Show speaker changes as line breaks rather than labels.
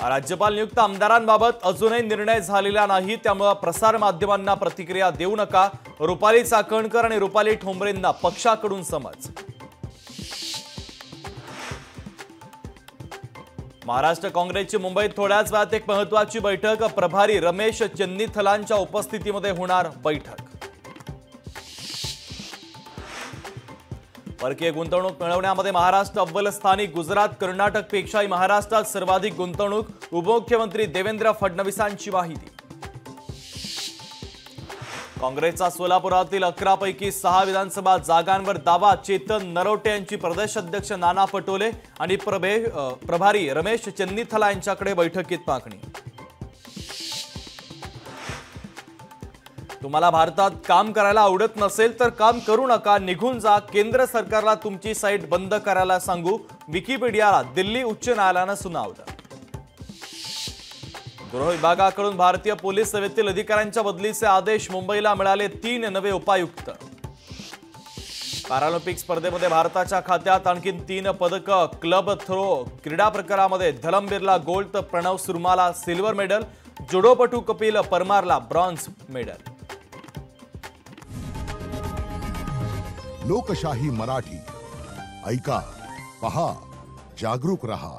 राज्यपाल नियुक्त आमदारांबाबत अजूनही निर्णय झालेला नाही, त्यामुळे प्रसार माध्यमांना प्रतिक्रिया देऊ नका। रुपाली चाकणकर आणि रुपाली ठोंबरेंना पक्षाकडून समज। महाराष्ट्र काँग्रेसची मुंबईत थोड्याच वेळात एक महत्त्वाची बैठक। प्रभारी रमेश चेन्नीथलांच्या उपस्थितीमध्ये होणार बैठक। परकीय गुंतवणूक मिळवण्यामध्ये महाराष्ट्र अव्वल स्थानी। गुजरात कर्नाटक पेक्षाही महाराष्ट्रात सर्वाधिक गुंतवणूक। उपमुख्यमंत्री देवेंद्र फडणवीसांची माहिती। काँग्रेसचा सोलापुरातील 11 पैकी 6 विधानसभा जागांवर दावा। चेतन नरोटे यांची प्रदेश अध्यक्ष नाना पटोले आणि प्रभारी रमेश चेन्नीथला यांच्याकडे बैठकीत मागणी। तुम्हाला भारतात काम करायला आवडत नसेल तर काम करू नका, निघून जा। केंद्र सरकारला तुमची साईट बंद करायला सांगू। विकिपीडियाला दिल्ली उच्च न्यायालयाने सुनावलं। गृह विभागाकडून भारतीय पोलीस सेवेतील अधिकाऱ्यांच्या बदलीचे आदेश। मुंबईला मिळाले 3 नवे उपायुक्त। पॅरालिम्पिक स्पर्धेमध्ये भारताच्या खात्यात आणखी 3 पदक। क्लब थ्रो क्रीडा प्रकारामध्ये धलमबीरला गोल्ड तर प्रणव सुरमाला सिल्वर मेडल। जुडोपटू कपिल परमारला ब्रॉन्झ मेडल।
लोकशाही मराठी ऐका, पहा, जागरूक रहा।